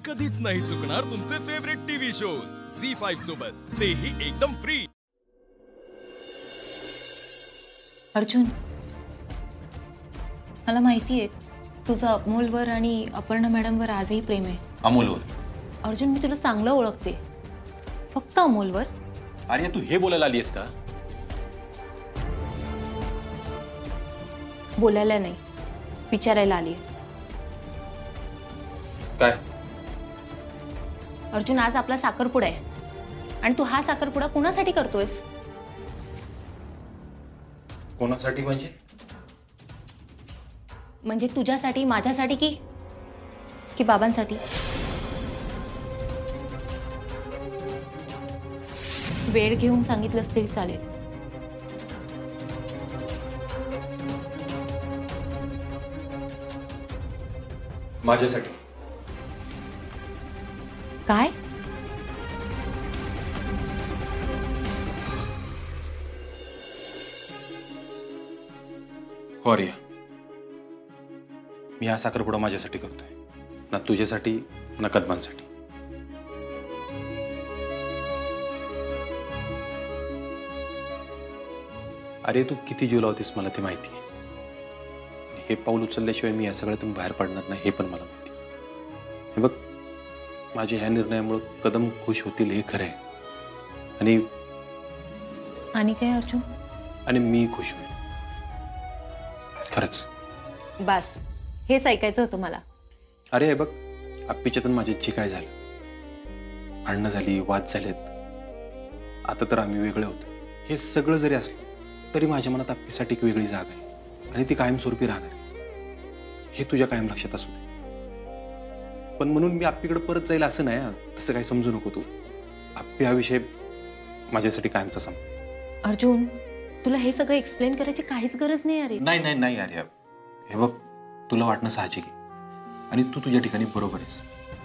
कधीच नाही चुकणार तुमचे फेवरेट टीव्ही शोज झी5 सोबत, तेही एकदम फ्री। अर्जुन, मला माहिती आहे तुझं अमोलवर आणि अपर्णा मॅडमवर आजही प्रेम आहे। अमोलवर? अर्जुन, मी तुला चांगलं ओळखते, फक्त अमोलवर। अरे तू हे बोलायला आलीस का? बोलायला नाही, विचारायला आली। काय? अर्जुन, आज आपला साखरपुडा आहे आणि तू हा साखरपुडा कोणासाठी करतोयस? कोणासाठी म्हणजे? म्हणजे तुझ्यासाठी, माझ्यासाठी की बाबांसाठी? वेळ घेऊन सांगितलंस तरी चालेल। माझ्यासाठी। काय? हो रिया, मी हा साखरपुडा माझ्यासाठी करतोय, ना तुझ्यासाठी ना कदमांसाठी। अरे तू किती जीव लावतेस मला ते माहिती आहे। हे पाऊल उचलल्याशिवाय मी या सगळ्यातून बाहेर पडणार नाही हे पण मला माहिती आहे। हे बघ, माझ्या ह्या निर्णयामुळे कदम खुश होतील हे खरं आहे, आणि काय अर्जुन? आणि मी खुश होईल खरंच। बस हेच ऐकायचं होतं मला। अरे हे बघ, आप्पीच्या माझ्याची काय झालं, भांडणं झाली, वाद झालेत, आता तर आम्ही वेगळे होतो। हे सगळं जरी असलं तरी माझ्या मनात आप्पीसाठी एक वेगळी जागा आहे आणि ती कायमस्वरूपी राहणार आहे, हे तुझ्या कायम लक्षात असू दे। पण म्हणून मी आप्पीकडे परत जाईल असं नाही, तसं काही समजू नको तू। आप्पी हा विषय माझ्यासाठी कायमचा संपला। अर्जुन, तुला हे सगळं एक्सप्लेन करायची काहीच गरज नाही। अरे नाही नाही नाही अरे, हे बघ, तुला वाटणं साहजिक आहे आणि तू तुझ्या ठिकाणी बरोबर आहेस,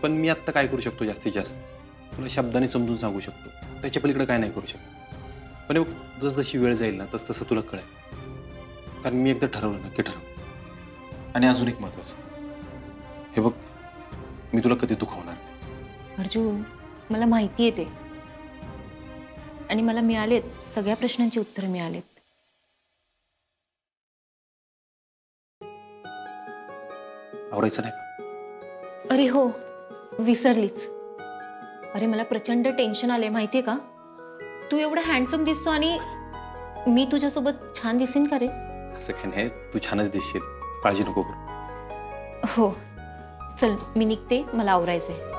पण मी आत्ता काय करू शकतो? जास्तीत जास्त तुला शब्दाने समजून सांगू शकतो, त्याच्या पलीकडे काय नाही करू शकतो। पण जसजशी वेळ जाईल ना तस तसं तुला कळेल, कारण मी एकदा ठरवलं नक्की ठरवलं। आणि अजून एक महत्वाचं, हे बघ, मी तुला कधी दुखावणार नाही। अर्जुन, मला माहिती आहे ते, आणि मला मिळालेत सगळ्या प्रश्नांची उत्तरं मिळालेत। आवरायचं नाही का? अरे हो, विसरलीच। अरे मला प्रचंड टेन्शन आले माहितीये का? तू एवढा हँडसम दिसतो आणि मी तुझ्यासोबत छान दिसेन का रे? असं काही नाही, तू छानच दिसशील, काळजी नको करू। हो चल, मी निघते, मला आवरायचंय।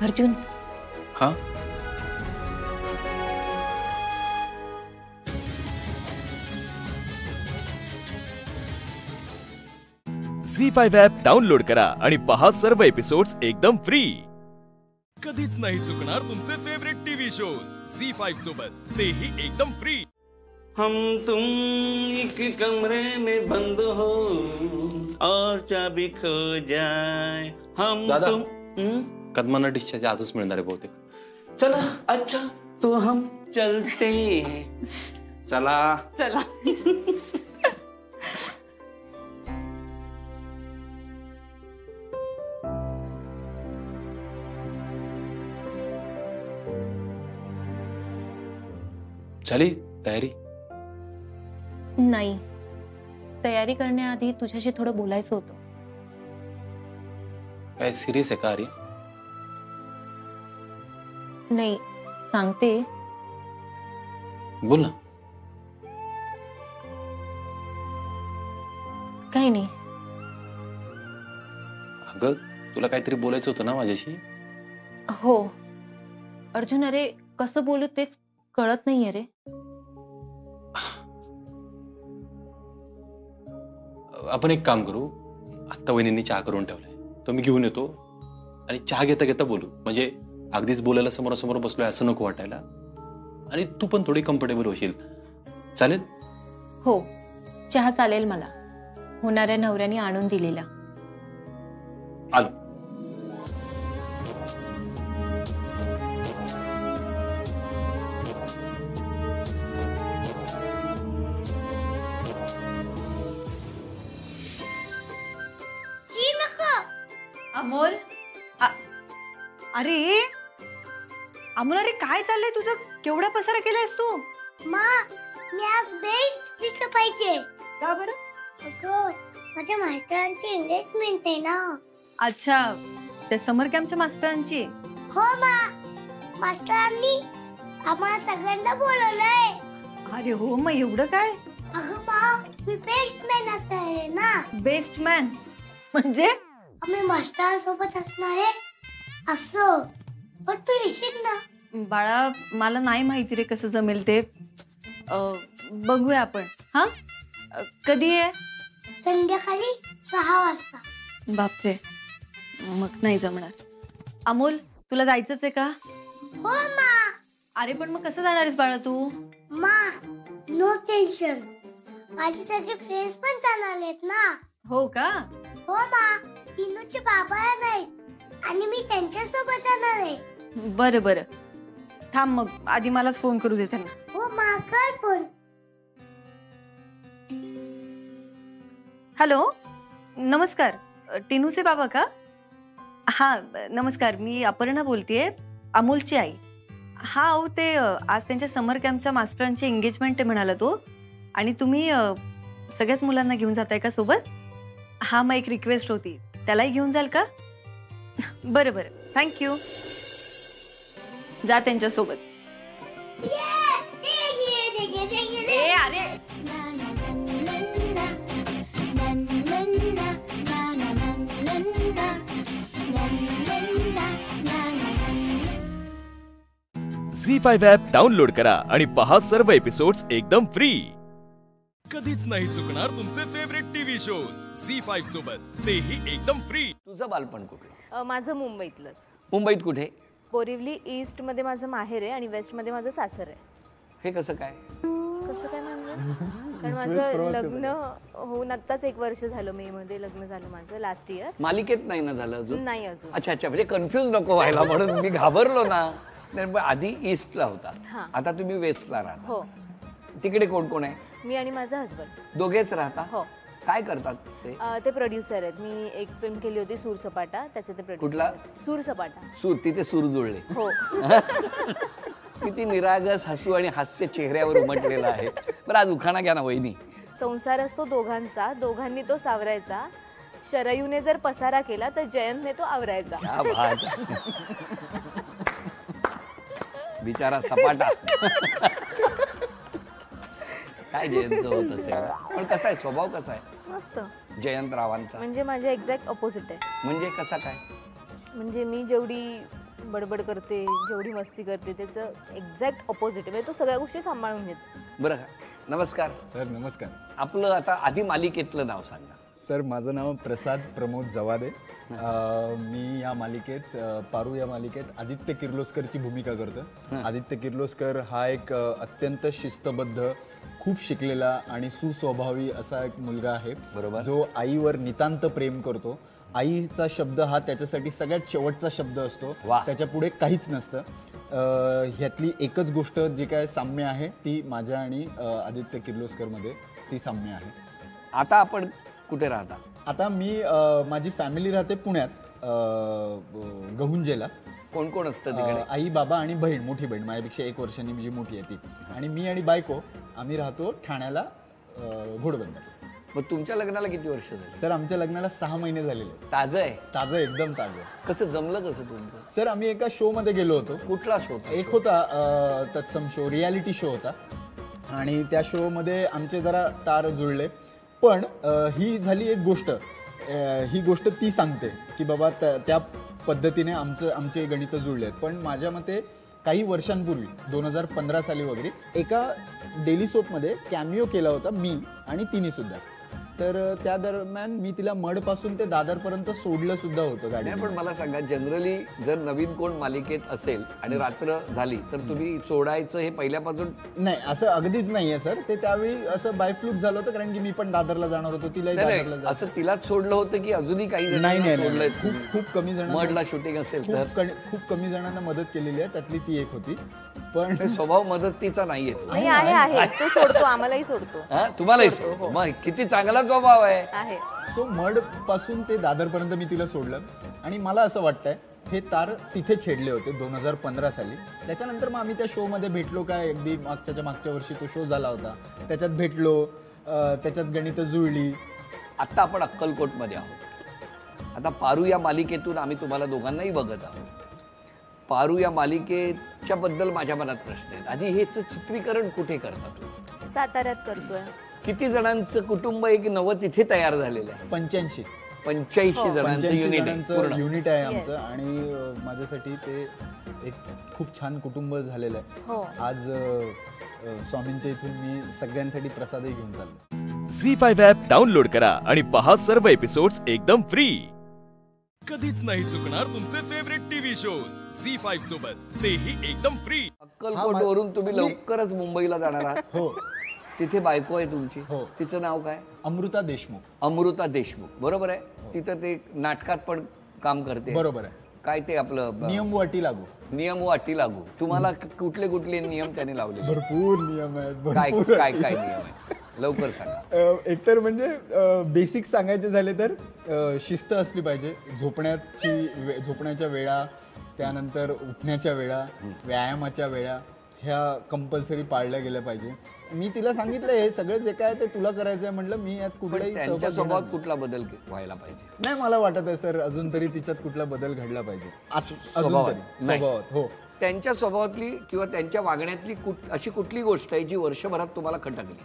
अर्जुन। हाँ? झी5 ॲप डाउनलोड करा आणि पहा सर्व एपिसोड्स एकदम फ्री। कधीच नाही चुकणार तुमचे फेवरेट टीव्ही शोज झी5 सोबत, तेही एकदम फ्री। हम तुम एक कमरे में बंद हो और चाबी खो जाए, हम दादा, तुम कदमांना डिस्चार्ज आजच मिळणार आहे बहुतेक। चला, अच्छा तो हम चलते हैं। चला चला। झाली तयारी? नाही, तयारी करण्याआधी तुझ्याशी थोडं बोलायचं होतं। काय सिरियस आहे का अरे? नाही, सांगते। बोल ना। काही नाही। अगं, तुला काहीतरी बोलायचं होतं ना माझ्याशी? हो अर्जुन, अरे कसं बोलू तेच कळत नाहीये रे। आपण एक काम करू, आत्ता वहिनींनी चहा करून ठेवलाय, तो मी घेऊन येतो आणि चहा घेता घेता बोलू, म्हणजे अगदीच बोलायला समोरासमोर बसलोय असं नको वाटायला, आणि तू पण थोडी कम्फर्टेबल होशील। चालेल? हो, चहा चालेल मला, होणाऱ्या नवऱ्याने आणून दिलेला। आलो। अमोल अरे अमोल, अरे काय चाललंय तुझं? केवढा पसारा केलायस तू? मा, मी आज बेस्ट शिकलं पाहिजे. का बरं? अगं, माझ्या मास्टरांची एंगेजमेंट आहे ना. अच्छा, त्या समर कॅम्पच्या मास्टरांची? हो मा, मास्टरांनी आम्हाला सगळ्यांना बोलवलंय. अरे हो, मग एवढं काय? अगं मा, मी बेस्ट मॅन असणार आहे ना. बेस्ट मॅन म्हणजे? आम्ही मास्टरांसोबत असणार आहे असं. पण तू येशील ना? बाळा, मला नाही माहिती रे कसं जमेल ते. बघूया आपण. हा, कधी आहे? संध्याकाळी 6 वाजता. बापरे, मग नाही जमणार. अमोल, तुला जायचंच आहे का? हो मा. अरे पण मग कसं जाणार आहेस बाळा तू? मा, नो टेन्शन. माझे सगळे फ्रेंड्स पण जाणार आहेत ना. हो का? हो मा, इनूचे बाबा नाहीत आणि मी त्यांच्या सोबत जाणार आहे. बरं बरं, थांब मग आधी मलाच फोन करू दे त्यांना. हो मा, कर फोन. हॅलो, नमस्कार. टिनूचे बाबा का? हा नमस्कार, मी अपर्णा बोलतेय, अमोलची आई. हा अहो, ते आज त्यांच्या समर कॅम्पच्या मास्टरांची एंगेजमेंट आहे म्हणाला तो, आणि तुम्ही सगळ्याच मुलांना घेऊन जाताय का सोबत? हा, मग एक रिक्वेस्ट होती, त्यालाही घेऊन जाल का? बरं बरं, थँक्यू. जा त्यांच्यासोबत. अरे झी5 ॲप डाउनलोड करा आणि पहा सर्व एपिसोड्स एकदम फ्री. कधीच नाही चुकणार तुमचे फेवरेट टीव्ही शोज झी5 सोबत, तेही एकदम फ्री. तुझं बालपण कुठलं? माझं मुंबईतलंच. मुंबईत कुठे? बोरिवली ईस्ट मध्ये माझं माहेर आहे आणि वेस्ट मध्ये माझं सासर आहे. हे कसं काय? कसं काय म्हणजे? कारण माझं लग्न होऊन आत्ताच 1 वर्ष झालं. मे मध्ये लग्न झालं माझं, लास्ट इयर. मालिकेत नाही ना झालं अजून? नाही अजून. अच्छा अच्छा, म्हणजे कन्फ्यूज नको व्हायला म्हणून मी घाबरलो ना. पण आधी ईस्टला होता, आता तुम्ही वेस्टला राहता. हो. तिकडे कोण कोण आहे? मी आणि माझा हसबंड. दोघेच राहता? हो. काय करतात ते? ते प्रोड्युसर आहेत. मी एक फिल्म केली होती सूरसपाटा, त्याचे ते प्रोड्युसर. कुठला? सूरसपाटा. सूर, तिथे सूर जुळले. हो. किती निरागस हसू आणि हास्य चेहऱ्यावर उमटलेला आहे. बरं, आज उखाणा घ्या ना वहिनी. संसार असतो दोघांचा, दोघांनी तो सावरायचा. शरयूने जर पसारा केला तर जयंतने तो आवरायचा. क्या बात. बिचारा सपाटा. काय जयंतचं होत असेल, पण कसा आहे स्वभाव? कसा आहे? मस्त. जयंतरावांचा म्हणजे माझ्या एक्झॅक्ट ऑपोजिट आहे. म्हणजे कसा काय? म्हणजे मी जेवढी बडबड करते, जेवढी मस्ती करते, त्याचं एक्झॅक्ट ऑपोजिट आहे. म्हणजे तो सगळ्या गोष्टी सांभाळून घेतो. बरं, नमस्कार सर. नमस्कार. आपलं आता आधी मालिकेतलं नाव सांगा. सर, माझं नाव प्रसाद प्रमोद जवादे. मी या मालिकेत पारू या मालिकेत आदित्य किर्लोस्करची भूमिका करतो. आदित्य किर्लोस्कर हा एक अत्यंत शिस्तबद्ध, खूप शिकलेला आणि सुस्वभावी असा एक मुलगा आहे. बरोबर. जो आईवर नितांत प्रेम करतो. आईचा शब्द हा त्याच्यासाठी सगळ्यात शेवटचा शब्द असतो. त्याच्या पुढे काहीच नसतं. ह्यातली एकच गोष्ट जी काय साम्य आहे ती माझ्या आणि आदित्य किर्लोस्करमध्ये ती साम्य आहे. आता आपण कुठे राहता? आता मी माझी फॅमिली राहते पुण्यात, गहुंजेला. कोण कोण असतं तिकडे? आई, बाबा आणि बहीण, मोठी बहीण माझ्यापेक्षा 1 वर्षांनी जी मोठी आहे ती. आणि मी आणि बायको आम्ही राहतो ठाण्याला, घोडबंदर. मग तुमच्या लग्नाला किती वर्ष झाली? सर, आमच्या लग्नाला 6 महिने झालेले. ताजं आहे? ताजं, एकदम ताजं. कसं जमलं कसं तुमचं? सर, आम्ही एका शो मध्ये गेलो होतो. कुठला शो? एक होता तत्सम शो, रियालिटी शो होता. आणि त्या शो मध्ये आमचे जरा तार जुळले. पण ही झाली एक गोष्ट, ही गोष्ट ती सांगते की बाबा त्या पद्धतीने आमचे गणित जुळले आहेत. पण माझ्या मते काही वर्षांपूर्वी 2015 साली वगैरे एका डेली सोपमध्ये कॅमिओ केला होता मी आणि तिने सुद्धा. तर त्या दरम्यान मी तिला मडपासून ते दादरपर्यंत सोडलं सुद्धा होतं गाडी. पण मला सांगा, जनरली जर नवीन कोण मालिकेत असेल आणि रात्र झाली तर तुम्ही सोडायचं हे पहिल्यापासून? नाही, असं अगदीच नाहीये सर. ते त्यावेळी असं बायफ्लूक झालं होतं, कारण की मी पण दादरला जाणार होतो, तिलाही दादरला. असं तिलाच सोडलं होतं की अजूनही काही जण? खूप कमी जणांना मडला शूटिंग असेल तर खूप कमी जणांना मदत केलेली आहे, त्यातली ती एक होती. पण स्वभाव मदतीचा नाहीये तो. नाही आहे तो सोडतो, आम्हालाही सोडतो. तुम्हालाही सोडतो. मग किती चांगला स्वभाव आहे. सो मड पासून ते दादरपर्यंत मी तिला सोडलं आणि मला असं वाटतंय हे तार तिथे छेडले होते 2015 साली. त्याच्यानंतर मग आम्ही त्या शो मध्ये भेटलो. काय अगदी मागच्या वर्षी तो शो झाला होता, त्याच्यात भेटलो, त्याच्यात गणित जुळली. आता आपण अक्कलकोट मध्ये आहोत. आता पारू या मालिकेतून आम्ही तुम्हाला दोघांनाही बघत आहोत. पारू या मालिकेच्या बद्दल माझ्या मनात प्रश्न आहेत. आधी हेच चित्रीकरण कुठे करता तुम्ही? साताऱ्यात करतोय. किती जणांचं कुटुंब एक नवं तिथे तयार झालेलं आहे? 85 जणांचं युनिट आहे आमचं. आणि माझ्यासाठी ते एक खूप छान कुटुंब झालेलं आहे. आज स्वामींच्या इथून मी सगळ्यांसाठी प्रसादही घेऊन चाललो. झी5 ॲप डाउनलोड करा आणि पहा सर्व एपिसोड्स एकदम फ्री. कधीच नाही चुकणार तुमचे फेवरेट टीव्ही शोज झी5 सोबत, तेही एकदम फ्री. अक्कलकोट वरून तुम्ही लवकरच मुंबईला जाणार आहात. हो. तिथे बायको आहे तुमची. हो. तिचं नाव काय? अमृता देशमुख. अमृता देशमुख, बरोबर आहे. तिथं ते नाटकात पण काम करते. बरोबर आहे. काय ते आपलं नियम वाटी लागू. नियम वाटी लागू. तुम्हाला कुठले कुठले नियम त्याने लावले? भरपूर नियम आहेत. काय काय काय नियम आहेत लवकर सांगा. एकतर म्हणजे बेसिक सांगायचे झाले तर शिस्त असली पाहिजे. झोपण्याच्या वेळा, त्यानंतर उठण्याच्या वेळा, व्यायामाच्या वेळा ह्या कंपल्सरी पाळल्या गेल्या पाहिजे. मी तिला सांगितलं हे सगळं जे काय ते तुला करायचंय म्हटलं. मी यात कुठलाही त्यांच्या स्वभावात कुठला बदल व्हायला पाहिजे? नाही, मला वाटत आहे सर अजून तरी तिच्यात कुठला बदल घडला पाहिजे अजून तरी स्वभावात. हो. त्यांच्या स्वभावातली किंवा त्यांच्या वागण्यातली अशी कुठली गोष्ट आहे जी वर्षभरात तुम्हाला खटकली?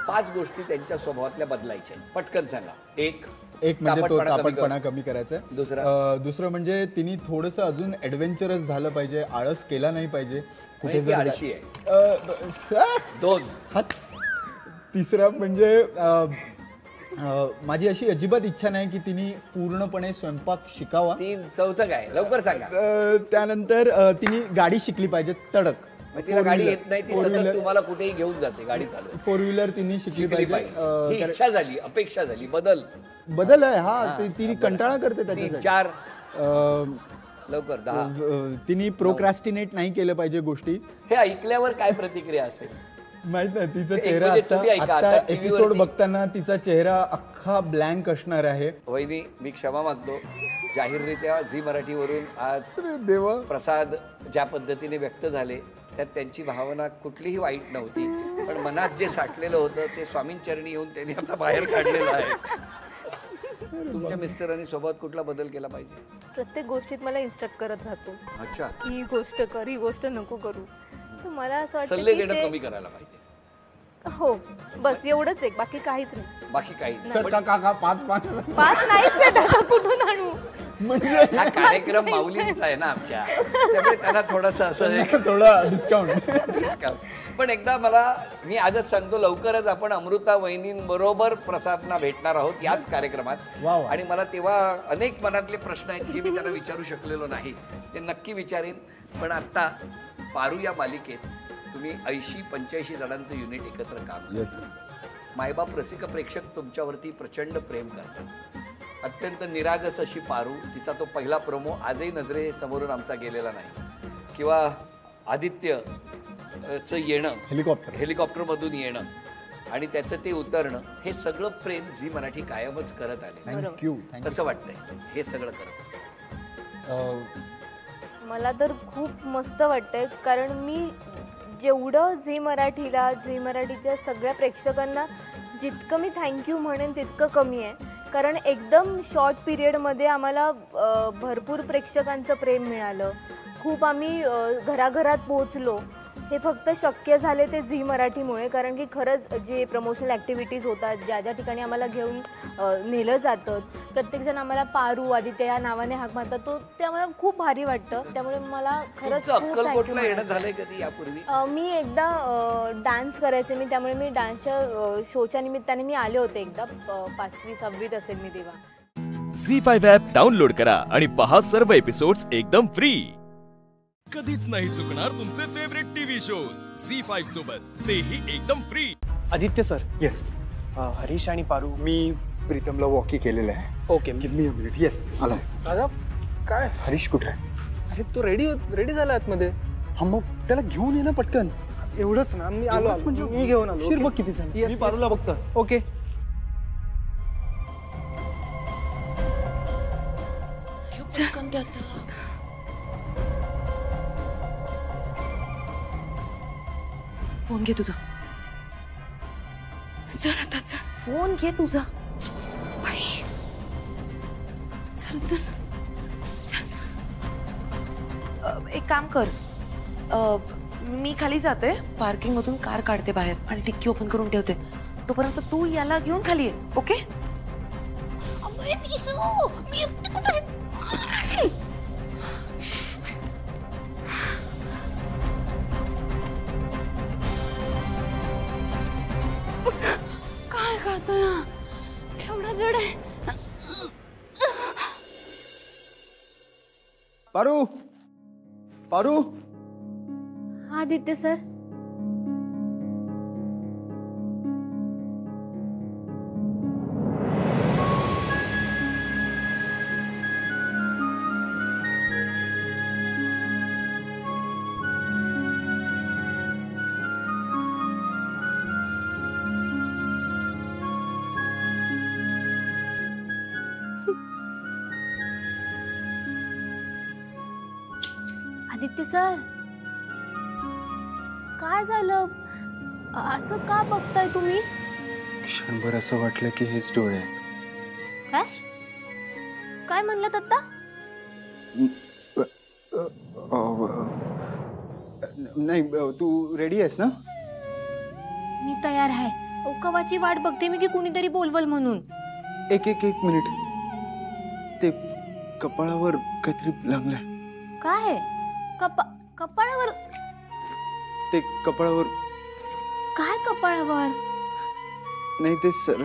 5 गोष्टी त्यांच्या स्वभावातल्या बदलायच्या. पटकन सांगा. एक म्हणजे तो तापटपणा कमी करायचा. दुसरं म्हणजे तिने थोडंसं अजून ऍडव्हेंचरस झालं पाहिजे. आळस केला नाही पाहिजे कुठे जर. 2. तिसरा म्हणजे माझी अशी अजिबात इच्छा नाही की तिने पूर्णपणे स्वयंपाक शिकावा. 4 काय लवकर सांगा. त्यानंतर तिने गाडी शिकली पाहिजे तडक. तिला गाडी येत नाही, ती सतत तुम्हाला कुठेही घेऊन जाते गाडी चालवून. 4 व्हीलर तिने शिकली पाहिजे. इच्छा झाली, अपेक्षा झाली, बदल आहे हा. तिने कंटाळा करते त्याच्यासाठी. 4 लवकर. 10 तिने प्रोक्रॅस्टिनेट नाही केलं पाहिजे गोष्टी. हे ऐकल्यावर काय प्रतिक्रिया असेल माहित नाही. तिचा चेहरा आता एपिसोड बघताना तिचा चेहरा अख्खा ब्लँक असणार आहे. वहिनी, मी क्षमा मागतो. जाहीररित्या झी मराठीवरून आज प्रसाद ज्या पद्धतीने व्यक्त झाले त्यात त्यांची भावना कुठलीही वाईट नव्हती. पण मनात जे साठलेलं होतं ते स्वामींचरणी येऊन त्यांनी आता बाहेर काढलेलं आहे. तुमच्या मिस्टरांनी स्वभावात कुठला बदल केला पाहिजे? प्रत्येक गोष्टीत मला इन्स्ट्रक्ट करत राहतो. अच्छा. ही गोष्ट कर, ही गोष्ट नको करू. तर मला असं वाटतं सल्ले देणं कमी करायला पाहिजे. हो, बस एवढंच एक, बाकी काहीच नाही. बाकी काही नाही. सर का 5 नाहीच कुठून आणू? म्हणजे हा कार्यक्रम माऊलींचा आहे ना आमच्या, त्यामुळे त्यांना थोडासा असं थोडा डिस्काउंट. पण एकदा मी आजच सांगतो, लवकरच आपण अमृता वहिनींबरोबर प्रसादना भेटणार आहोत याच कार्यक्रमात. आणि मला तेव्हा अनेक मनातले प्रश्न आहेत जे मी त्यांना विचारू शकलेलो नाही, ते नक्की विचारेन. पण आता पारू या मालिकेत तुम्ही 80-85 जणांचं युनिट एकत्र काम करता. मायबाप रसिक प्रेक्षक तुमच्यावरती प्रचंड प्रेम करतात. अत्यंत निरागस अशी पारू, तिचा तो पहिला प्रोमो आजही नजरेसमोरून आमचा गेलेला नाही. किंवा आदित्यचं येणं, हेलिकॉप्टरमधून येणं आणि त्याचं ते उतरणं, हे सगळं प्रेम झी मराठी कायमच करत आले. थँक्यू. कसं वाटतंय हे सगळं करत? मला तर खूप मस्त वाटतंय, कारण मी जेवढं झी मराठीच्या सगळ्या प्रेक्षकांना जितकं मी थँक्यू म्हणेन तितकं कमी आहे. कारण एकदम शॉर्ट पिरियडमध्ये आम्हाला भरपूर प्रेक्षकांचं प्रेम मिळालं. खूप आम्ही घराघरात पोहोचलो. हे फक्त शक्य झाले ते झी मराठीमुळे. कारण की खरंच जे प्रमोशनल ॲक्टिव्हिटीज होतात, ज्या ज्या ठिकाणी आम्हाला घेऊन नेलं जातं, प्रत्येकजण आम्हाला पारू, आदित्य या नावाने हाक मारतात, ते आम्हाला खूप भारी वाटतं. त्यामुळे मला खरंच अक्कलकोटला येणं झालंय कधी यापूर्वी? मी एकदा डान्स करायचे मी, त्यामुळे मी डान्सच्या शोच्या निमित्ताने मी आले होते एकदा. 5वी-6वीत असेल मी तेव्हा. झी5 ॲप डाउनलोड करा आणि पहा सर्व एपिसोड्स एकदम फ्री. कधीच नाही चुकणार तुमचे फेवरेट टीव्ही शोज झी5 सोबत, तेही एकदम free. Aditya sir. Yes. Harish आणि पारू. मी प्रीतमला वॉकी केलेलं आहे. Okay, give me a minute. Yes, आला. दादा काय, हरीश कुठे आहे? अरे तो रेडी झाला आतमध्ये. हा मग त्याला घेऊन ये ना पटकन. एवढंच ना, मी आलो म्हणजे मी घेऊन आलो. शिर बघ किती झालं. मी पारूला बघतो. ओके. फोन घे तुझा. चल आता चल. फोन घे तुझा. चल चल चल. एक काम कर, मी खाली जाते, पार्किंग मधून कार काढते बाहेर आणि डिक्की ओपन करून ठेवते. तोपर्यंत तू याला घेऊन खाली ये. ओके. काय खातोय? केवढा जड आहे. पारू, पारू. आदित्य सर. आदित्य सर, काय झालं? असं का बघताय तुम्ही? क्षणभर असं वाटलं की हेच डोळे आहेत. काय काय म्हणलात आता? नाही, तू रेडी आहेस ना? मी तयार आहे. कवाची वाट बघते मी की कुणीतरी बोलवल म्हणून. एक मिनिट. ते कपाळावर काहीतरी लागलंय. काय? कपाळावर? ते कपाळावर. काय कपाळावर? नाही ते सर.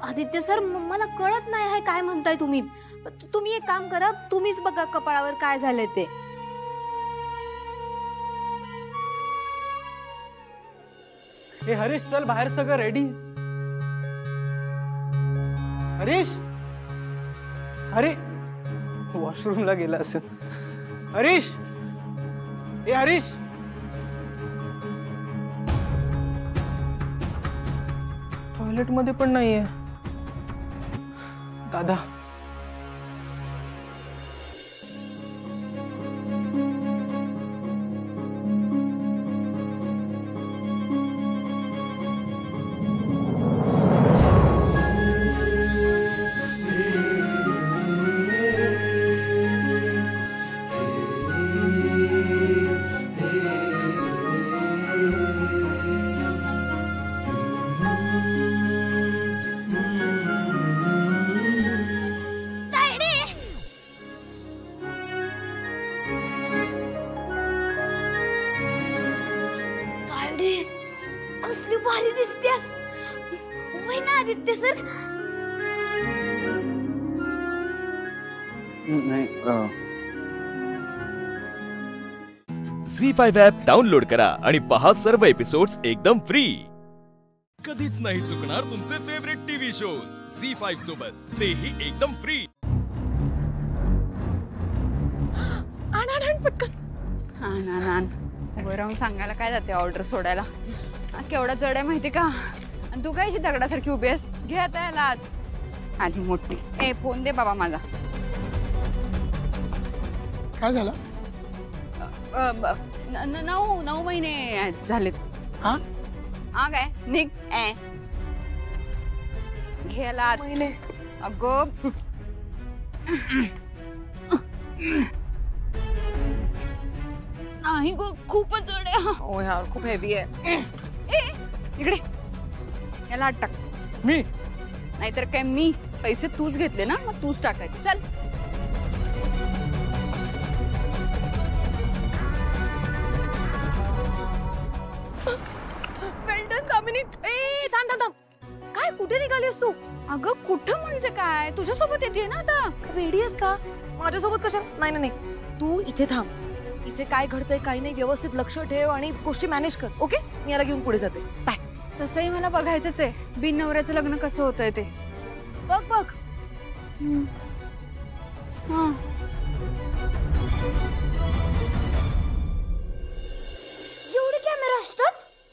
आदित्य सर, मला कळत नाही आहे काय म्हणताय तुम्ही. तुम्ही एक काम करा, तुम्हीच बघा कपाळावर काय झालंय ते. हे हरीश, चल बाहेर, सगळं रेडी. हरीश, अरे वॉशरूमला गेला असेल. हरीश, हे हरीश. टॉयलेट मध्ये पण नाहीये. दादा, कसली भारी दिसतेस. वय ना आदित्य सर? नाही. झी5 ॲप डाउनलोड करा आणि पहा सर्व एपिसोड्स एकदम फ्री. कधीच नाही चुकणार तुमचे फेवरेट टीव्ही शोज झी5 सोबत, तेही एकदम फ्री. आण पटकन. आण. उभं राहून सांगायला काय जाते ऑर्डर सोडायला. केवढा जड आहे माहिती का? आणि तू काय अशी दगडासारखी उभी आहेस? घे आता याला आधी मोठी. ए फोन दे बाबा माझा. काय झालं? 9 महिने झालेत. हा काय निघ. घे याला महिने. अगं नाही गो, खूपच जड आहे. हो यार, खूप हेवी आहे. इकडे याला आत टाक. मी नाहीतर काय, मी पैसे तूच घेतले ना, मग तूच टाकायचे. चल. वेल्डन कामिनी. थांब. काय, कुठे निघालीस तू? अगं कुठं म्हणजे काय, तुझ्यासोबत येते ना आता. रेडी आहेस का? माझ्यासोबत कशा? नाही, तू इथे थांब. इथे काय घडतंय काही नाही, व्यवस्थित लक्ष ठेव आणि गोष्टी मॅनेज कर. ओके, मी याला घेऊन पुढे जाते. बाय. तसंही मला बघायचंच आहे बिन नवऱ्याचं लग्न कसं होतंय ते. बघ.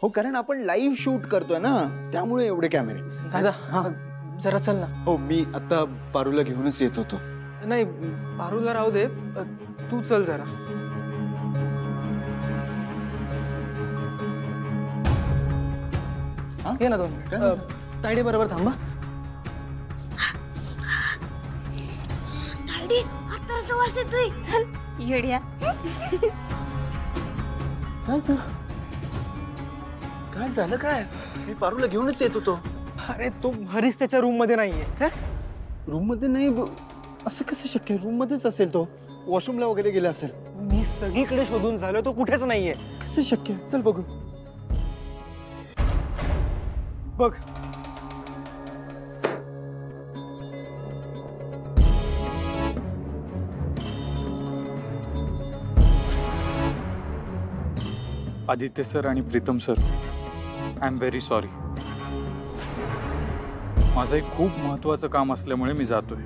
हो, कारण आपण लाईव्ह शूट करतोय ना, त्यामुळे एवढे कॅमेरे. दादा हा जरा चल ना. हो, मी आता पारूला घेऊनच येत होतो. नाही, पारूला राहू दे, तू चल जरा. ये ना दोन तायडे बरोबर थांबा. तायडे आता वास येतोय. चल येड्या. काय झालं? काय? मी पारूला घेऊनच येत होतो. अरे तो हरीश त्याच्या रूम मध्ये नाहीये. रूम मध्ये नाही? असं कसं शक्य आहे? रूम मध्येच असेल तो. वॉशरूमला वगैरे गेला असेल. मी सगळीकडे शोधून झालो, तो कुठेच नाहीये. कसं शक्य आहे? चल बघू. बघ. आदित्य सर आणि Pritam sir, I am very sorry. माझं एक खूप महत्वाचं काम असल्यामुळे मी जातोय.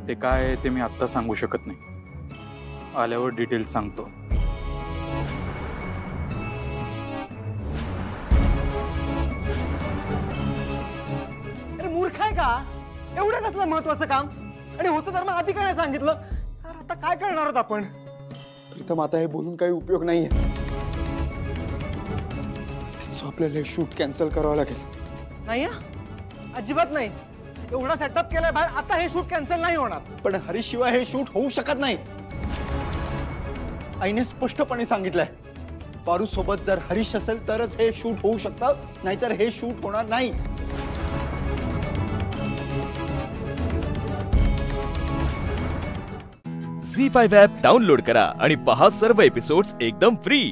ते काय आहे ते मी आत्ता सांगू शकत नाही. आल्यावर डिटेल्स सांगतो. अरे मूर्ख आहे का? एवढं कसलं महत्वाचं काम? आणि होतं तर मग आधी काय सांगितलं? अरे आता काय करणार आहोत आपण? प्रीतम, आता हे बोलून काही उपयोग नाहीये. आपल्याला शूट कॅन्सल करावं लागेल. नाही, अजिबात नाही. एवढा सेटअप केलाय बाहेर, आता हे शूट कॅन्सल नाही होणार. पण हरीश शिवाय हे शूट होऊ शकत नाही. आईने स्पष्टपणे सांगितलंय, पारू सोबत जर हरीश असेल तरच हे शूट होऊ शकतं, नाहीतर हे शूट होणार नाही. झी5 ॲप डाउनलोड करा आणि पहा सर्व एपिसोड्स एकदम फ्री.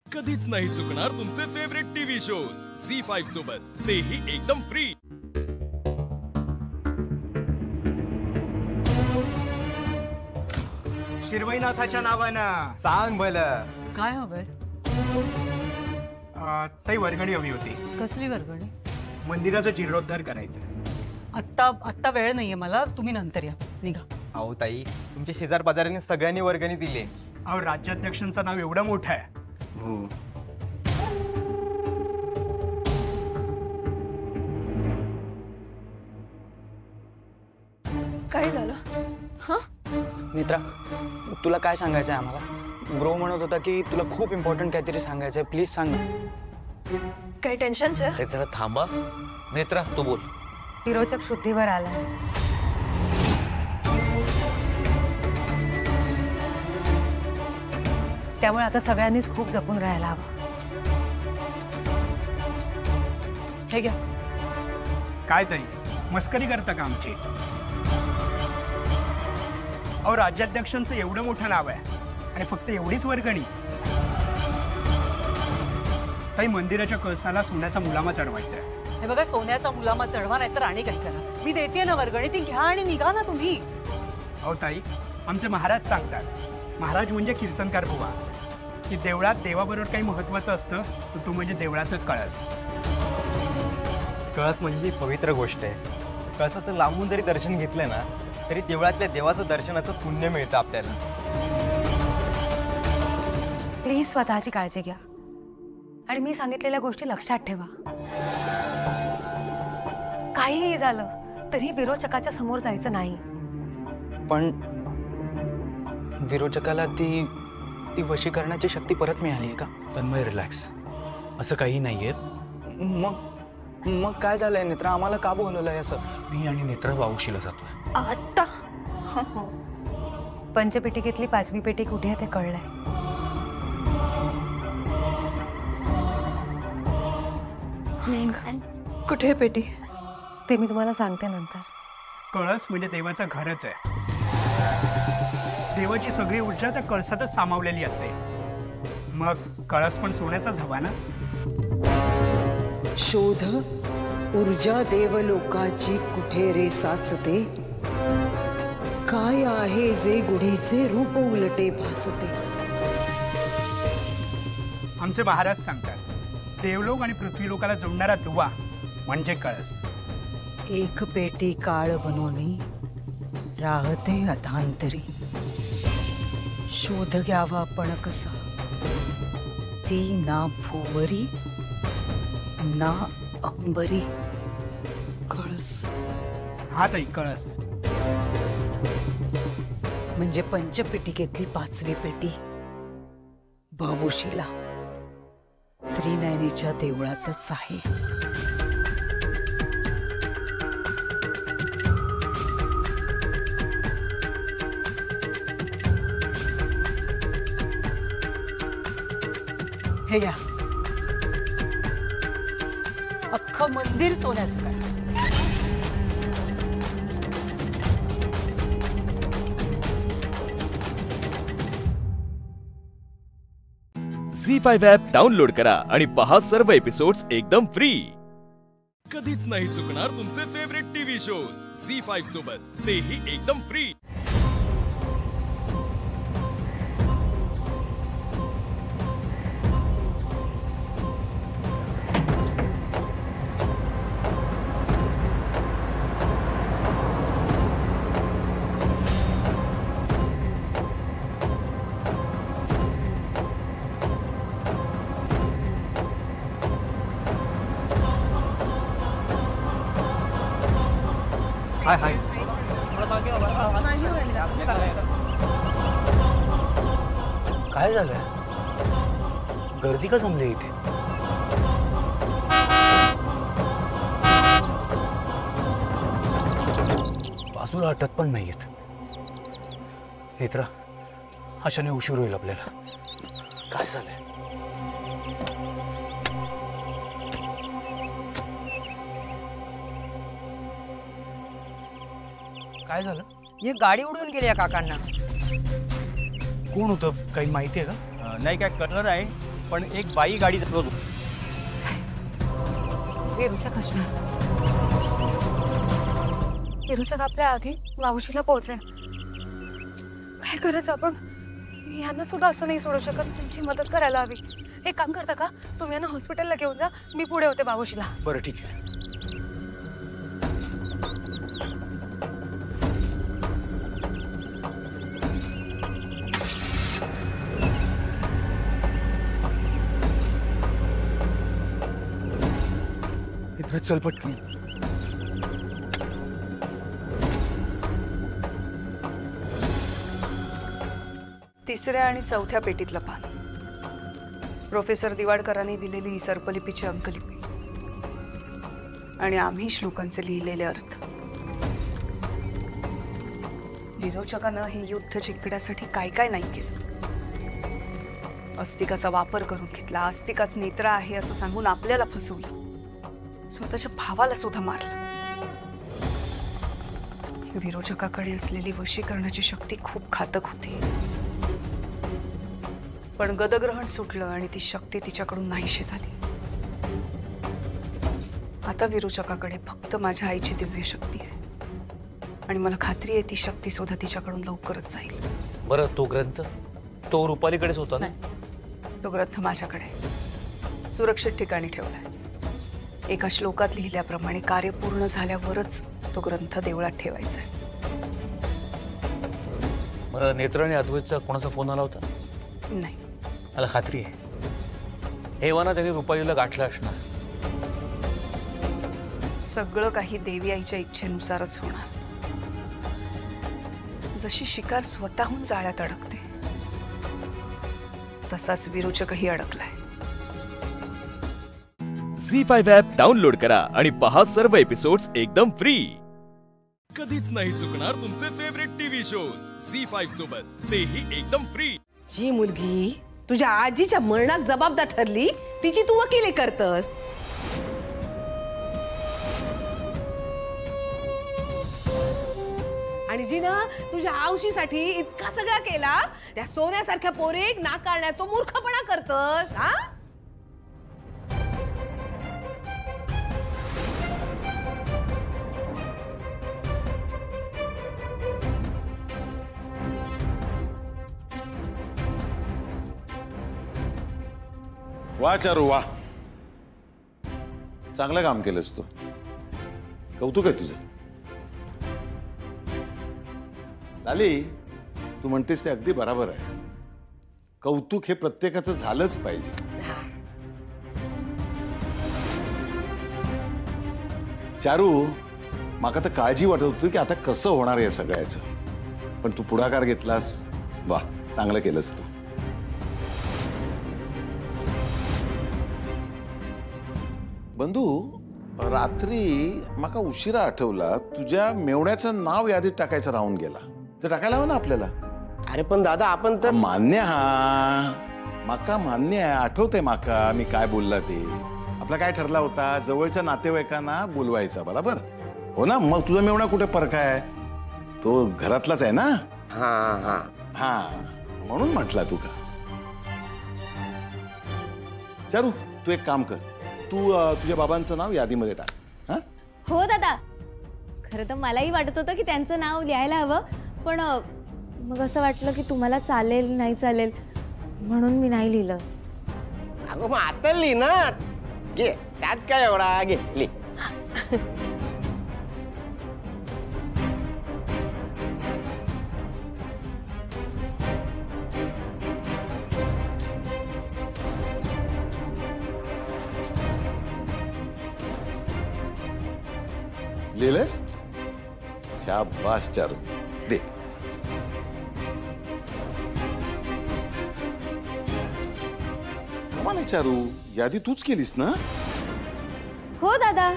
कधीच नाही चुकणार तुमचे फेवरेट टीव्ही शोज झी5 सोबत, तेही एकदम फ्री. शिरवईनाथाच्या नावानं सांग भलं काय हवंय? ताई वर्गणी हवी होती. कसली वर्गणी? मंदिराचा जीर्णोद्धार करायचं. आत्ता वेळ नाहीये मला, तुम्ही नंतर या. निघा. अहो ताई, तुमच्या शेजार बाजाराने सगळ्यांनी वर्गणी दिली. अहो राज्याध्यक्षांचं नाव एवढं मोठं आहे. हो. काय झालं? हा नेत्रा, तुला काय सांगायचं आहे आम्हाला? ब्रो म्हणत होता की तुला खूप इम्पॉर्टंट काहीतरी सांगायचं आहे, प्लीज सांग ना. काही टेन्शनचं? हे जरा थांबा. नेत्रा, तू बोल. विरोचक शुद्धीवर आला. त्यामुळे आता सगळ्यांनीच खूप जपून राहायला हवं. हे घ्या. काय ताई, मस्करी करता का आमची? अहो राज्याध्यक्षांचं एवढं मोठं नाव आहे आणि फक्त एवढीच वर्गणी? ताई, मंदिराच्या कळसाला सोन्याचा मुलामा चढवायचा आहे. हे बघा, सोन्याचा मुलामा चढवा, नाही तर आणि काही करा. मी देते ना वर्गणी, ती घ्या आणि निघा ना तुम्ही. अहो ताई, आमचे महाराज सांगतात, महाराज म्हणजे कीर्तनकार बुवा, की देवळात देवाबरोबर काही महत्वाचं असतं तर तो म्हणजे देवळाचाच कळस. कळस म्हणजे ही पवित्र गोष्ट आहे. कळसाचं लांबून जरी दर्शन घेतलं ना, तरी देवळातल्या देवाचं दर्शनाचं पुण्य मिळतं आपल्याला. प्लीज स्वतःची काळजी घ्या आणि मी सांगितलेल्या गोष्टी लक्षात ठेवा. काहीही झालं तरी विरोचकाच्या समोर जायचं नाही. पण विरोचकाला ती वशीकरणाची शक्ती परत मिळाली आहे का? तन्मय, रिलॅक्स. असं काही नाहीये. मग काय झालंय नेत्रा? आम्हाला का बोलवलंय असं? मी आणि नेत्रा वाऊशीला जातोय. आता पंचपेटिकेतली 5वी पेटी कुठे आहे ते कळलंय. कुठे पेटी ते मी तुम्हाला सांगते नंतर. कळस म्हणजे देवाचं घरच आहे. देवाची सगळी ऊर्जा त्या कळसातच सामावलेली असते. मग कळस पण सोन्याचाच हवा ना. शोध ऊर्जा देवलोकाची कुठे रे साचते, काय आहे जे गुढीचे रूप उलटे भासते. आमचे महाराज सांगतात, देवलोक आणि पृथ्वीलोकाला जोडणारा दुवा म्हणजे कळस. एक पेटी काळ बनवणी राहते अधांतरी, शोध घ्यावा पण कसा ती ना भुवरी ना अंबरी. कळस. हा ताई कळस. म्हणजे पंचपेटिकेतली 5वी पेटी बाबुशीला त्रिनयनीच्या देवळातच आहे. हे घ्या. अख्खं मंदिर सोन्याचं करा. झी5 ॲप डाउनलोड करा आणि पहा सर्व एपिसोड्स एकदम फ्री. कधीच नाही चुकणार तुमचे फेवरेट टीव्ही शोज झी5 सोबत, तेही एकदम फ्री. हाय हाय. काय झालंय? गर्दी का जमली इथे? बाजूला हटत पण नाहीयेत. नेत्रा, अशाने उशीर होईल आपल्याला. काय झालंय? काय झालं? ही गाडी उडून गेली या काकांना. कोण होतं? काही माहिती आहे का? नाही, काय कळलं नाही, पण एक बाई गाडी चालवत होती. विरूच्या कशा विरूच्या आपल्या आधी मावशीला पोहोचेल. काय करायचं आपण? यांना सुद्धा असं नाही सोडू शकत. तुमची मदत करायला हवी. एक काम करता का, तुम्ही यांना हॉस्पिटलला घेऊन जा, मी पुढे होते बाबूशीला. बरं ठीक आहे. चल पटकन. तिसऱ्या आणि चौथ्या पेटीतलं पान. प्रोफेसर दिवाडकरांनी दिलेली ही सर्पलिपीची अंकलिपी आणि आम्ही श्लोकांचे लिहिलेले अर्थ. विरोचकानं हे युद्ध जिंकण्यासाठी काय काय नाही केलं. अस्तिकाचा वापर करून घेतला. अस्तिकाच नेत्रा आहे असं सांगून आपल्याला फसवलं. स्वतःच्या भावाला सुद्धा मारलं. विरोचकाकडे असलेली वशीकरणाची शक्ती खूप घातक होती. पण गदग्रहण सुटलं आणि ती शक्ती तिच्याकडून नाहीशी झाली. आता विरोचकाकडे फक्त माझ्या आईची दिव्य शक्ती आहे आणि मला खात्री आहे ती शक्ती सुद्धा तिच्याकडून लवकरच जाईल. बरं, तो ग्रंथ तो रुपालीकडेच होता ना? तो ग्रंथ माझ्याकडे सुरक्षित ठिकाणी ठेवलाय. एका श्लोकात लिहिल्याप्रमाणे कार्य पूर्ण झाल्यावरच तो ग्रंथ देवळात ठेवायचा आहे. बरं, नेत्र आणि अद्वैतचा कोणाचा फोन आला होता? नाही. मला खात्री आहे हेवाना त्यांनी रुपालीला गाठलं असणार. सगळं काही देवी आईच्या इच्छेनुसारच होणार. जशी शिकार स्वतःहून जाळ्यात अडकते तसाच विरोचकही अडकलाय. झी5 ॲप डाउनलोड करा आणि पहा सर्व एपिसोड्स एकदम फ्री. कधीच नाही चुकणार तुमचे फेवरेट टीव्ही शोज झी5 सोबत, तेही एकदम फ्री. जी मुलगी तुझ्या आजीच्या मरणात जबाबदार ठरली तिची तू वकिली करतस. आणि जी ना तुझ्या आवशीसाठी इतका सगळा केला, त्या सोन्यासारख्या पोरीक नाकारण्याचा मूर्खपणा करतस. हा, वा चारू वा, चांगलं काम केलंस तू. कौतुक आहे तुझं. लाली, तू म्हणतेस ते अगदी बरोबर आहे. कौतुक हे प्रत्येकाचं झालंच पाहिजे. चारू, माका तर काळजी वाटत होती की आता कसं होणार आहे सगळ्याचं, पण तू पुढाकार घेतलास. वा, चांगलं केलंस तू. बंधू, रात्री माका उशिरा आठवला तुझ्या मेवण्याचं नाव यादीत टाकायचं राहून गेला. ते टाकायला हवं ना आपल्याला. अरे पण दादा आपण तर मान्य, हा माका मान्य आहे, आठवते माका मी काय बोलला ते. आपला काय ठरला होता, जवळच्या नातेवाईकांना बोलवायचा, बरोबर हो ना. मग तुझा मेवणा कुठे परका आहे, तो घरातलाच आहे ना. हा हा हा, म्हणून म्हटला तू का. चारू, तू एक काम कर, तू तुझ्या बाबांचं नाव यादीमध्ये टाक. हा हो दादा, खरं तर मलाही वाटत होतं की त्यांचं नाव लिहायला हवं, पण मग असं वाटलं की तुम्हाला चालेल नाही चालेल म्हणून मी नाही लिहिलं. अगं मग आता लिही ना, घे, त्यात काय एवढा, घे लिही. लिहिलंस? शाबास चारू, दे. कमाल चारू, यादी तूच केलीस ना? हो दादा,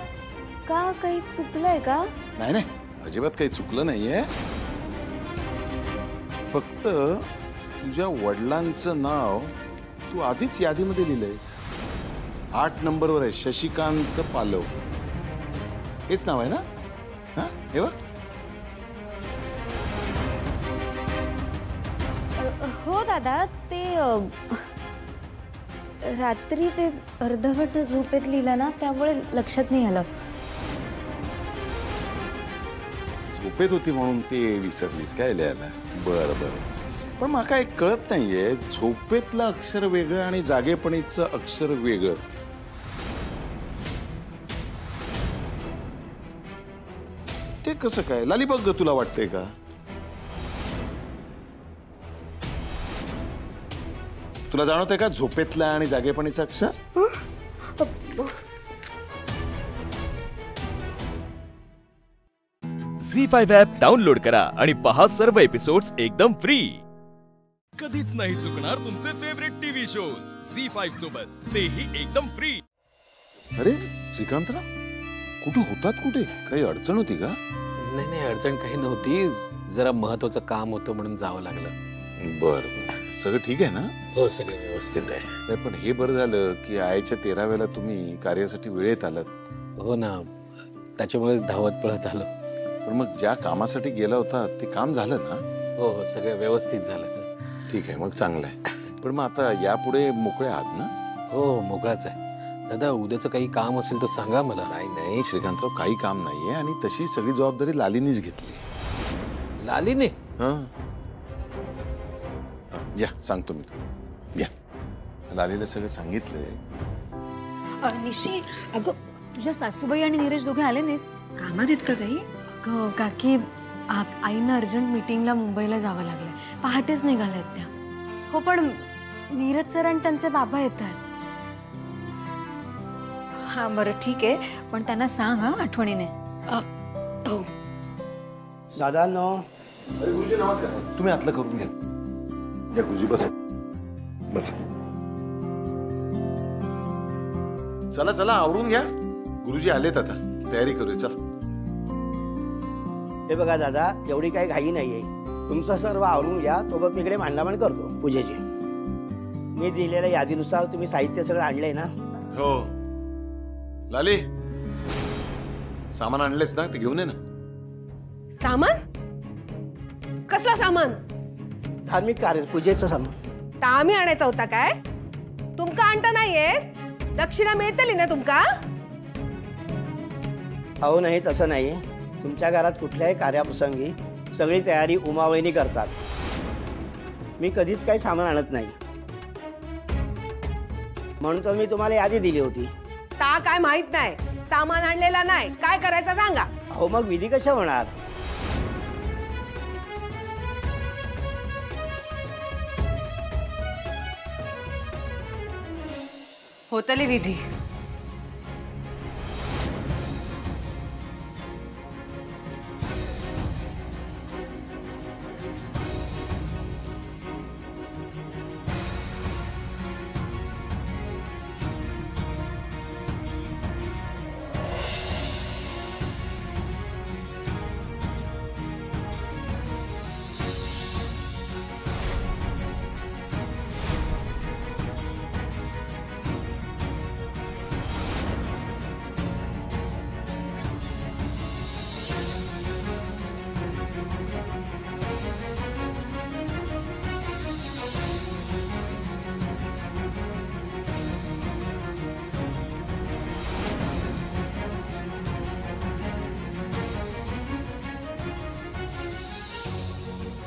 का काही चुकलंय का? नाही नाही, अजिबात काही चुकलं नाहीये. फक्त तुझ्या वडिलांचं नाव तू आधीच यादीमध्ये लिहिलंयस. 8 नंबरवर आहे, शशिकांत पालव, हेच नाव आहे ना? हा, हे बघ. हो दादा, ते रात्री ते अर्धवट झोपेत लिहिलं ना, त्यामुळे लक्षात नाही आलं. झोपेत होती म्हणून ते विसरलीस काय लिहायला? बरं बरं. पण मला काय कळत नाहीये, झोपेतलं अक्षर वेगळं आणि जागेपणीचं अक्षर वेगळं. ते कसं काय लाली, बघ तुला वाटतंय का? तुला जाणवतंय का झोपेतला आणि जागेपणीचं अक्षर? झी5 ॲप डाउनलोड करा आणि पहा सर्व एपिसोड्स एकदम फ्री. कधीच नाही चुकणार तुमचे फेवरेट टीव्ही शोज झी5 सोबत, तेही एकदम फ्री. अरे श्रीकांतराव, कुठे होतात? कुठे काही अडचण होती का? नाही नाही, अडचण काही नव्हती, जरा महत्वाचं काम होतं म्हणून जावं लागलं. बरं, सगळं ठीक आहे ना? हो, सगळं व्यवस्थित आहे. नाही, पण हे बरं झालं की आईच्या 13व्याला तुम्ही कार्यासाठी वेळेत आलात. हो ना, त्याच्यामुळेच धावत पळत आलो. पण मग ज्या कामासाठी गेला होता ते काम झालं ना? हो हो, सगळं व्यवस्थित झालं. ठीक आहे, मग चांगलं आहे. पण मग आता यापुढे मोकळे आहात ना? हो, मोकळाच आहे. दादा, उद्याचं काही काम असेल तर सांगा मला. नाही नाही श्रीकांतराव, काही काम नाहीये, आणि तशी सगळी जबाबदारी लालीनीच घेतली. लालीने? हा, या सांगतो मी. या, लालीला सगळं सांगितलंय. निशी, अगं तुझ्या सासूबाई आणि नीरज दोघे आले नाहीत? कामात आहेत का काही? अगं काकी, आईनं अर्जंट मीटिंगला मुंबईला जावं लागलंय, पहाटेच निघाल्यात त्या. हो, पण नीरज सर आणि त्यांचे बाबा येत आहेत. हा बरं ठीक आहे, पण त्यांना सांग हा आठवणीने. हो. दादांनो, गुरुजी नमस्कार. तुम्ही आतलं करून घ्या. या गुरुजी, बसा बसा. चला चला, आवरून घ्या. गुरुजी आलेत, आता तयारी करूया. चला. हे बघा दादा, एवढी काही घाई नाहीये. तुमचं सर्व आवरून घ्या, सोबत मी इकडे मांडामांड करतो पूजेची. मी दिलेल्या यादीनुसार तुम्ही साहित्य सगळं आणलंय ना? हो. लाली, सामान आणलेस ना? ते घेऊन ये ना. सामान? कसला सामान? धार्मिक कार्य, पूजेचं सामान. आम्ही आणायचा होता काय? तुमका आणता नाहीये? दक्षिणा मिळतली ना तुमका? अहो नाही, तसं नाही. तुमच्या घरात कुठल्याही कार्याप्रसंगी सगळी तयारी उमावहिनी करतात. मी कधीच काही सामान आणत नाही, म्हणून तर मी तुम्हाला यादी दिली होती. ता काय माहित नाही, सामान आणलेला नाही, काय करायचं सांगा. अहो मग विधी कशा होणार? होतली विधी.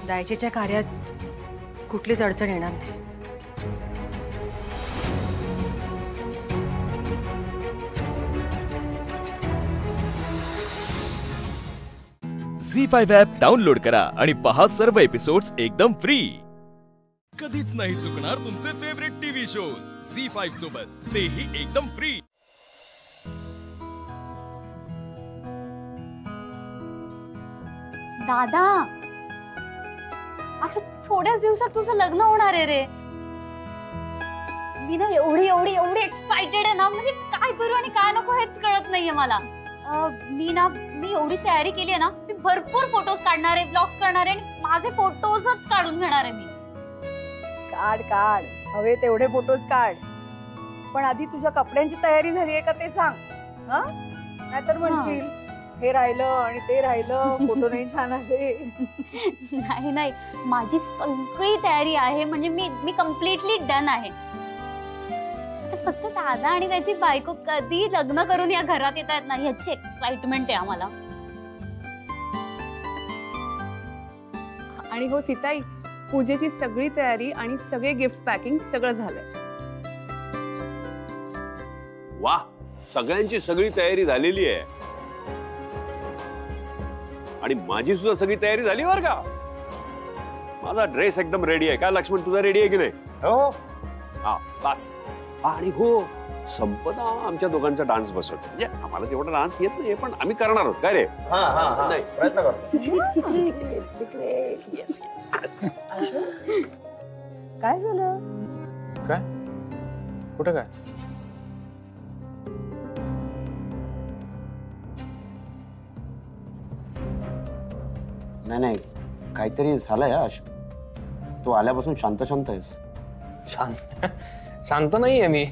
दायचेच्या कार्यात कुठलीच अडचण येणार नाही. झी5 ॲप डाउनलोड करा आणि पहा सर्व एपिसोड्स एकदम फ्री. कधीच नाही चुकणार तुमचे फेवरेट टीव्ही शोज झी5 सोबत, तेही एकदम फ्री. दादा, आता थोड्याच दिवसात तुझं लग्न होणार आहे रे. मी ना एवढी एवढी एवढी एक्साइटेड आहे ना, म्हणजे काय करू आणि काय नको हेच कळत नाहीये मला. मी एवढी तयारी केली आहे ना, मी भरपूर फोटोज काढणार आहे, ब्लॉग्स करणार आहे, माझे फोटोजच काढून घेणार आहे मी. काढ काढ, हवे तेवढे फोटोज काढ, पण आधी तुझ्या कपड्यांची तयारी झाली आहे का ते सांग. हा, नाहीतर म्हणशील हे राहिलं आणि ते राहिलं, फोटो नाही छान आले. नाही नाही, माझी सगळी तयारी आहे, म्हणजे मी कम्प्लिटली डन आहे. फक्त दादा आणि त्याची बायको कधी लग्न करून या घरात येत आहेत ना, याची एक्साइटमेंट आहे आम्हाला. आणि हो सीताई, पूजेची सगळी तयारी आणि सगळे गिफ्ट पॅकिंग सगळं झालंय. वा, सगळ्यांची सगळी तयारी झालेली आहे आणि माझी सुद्धा सगळी तयारी झाली बर का. माझा ड्रेस एकदम रेडी आहे. का लक्ष्मण, तुझा रेडी आहे की नाही? हो. हा बस. आणि हो, संपदा आमच्या दोघांचा डान्स बसवतो. म्हणजे आम्हाला तेवढा डान्स येत नाही, पण आम्ही करणार आहोत. काय रे? नाही, प्रयत्न करतो. काय झालं? काय? कुठं काय? नाही नाही, काहीतरी झालंय आशु. तू आल्यापासून शांत शांत आहेस. शांत नाहीये मी.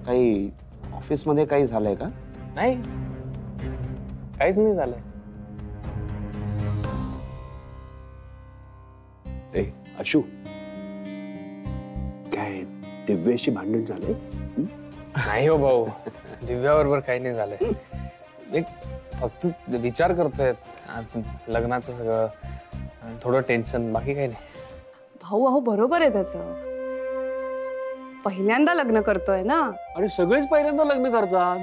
काही ऑफिस मध्ये काही झालंय का? नाही, काहीच नाही झालंय. ए आशु, काय दिव्याशी भांडण झालंय? नाही हो भाऊ, दिव्याबरोबर काही नाही झालंय. एक फक्त विचार करतोय लग्नाचं सगळं, थोडं टेन्शन, बाकी काही नाही. भाऊ अहो बरोबर आहे त्याचं, पहिल्यांदा लग्न करतोय ना. आणि सगळेच पहिल्यांदा लग्न करतात.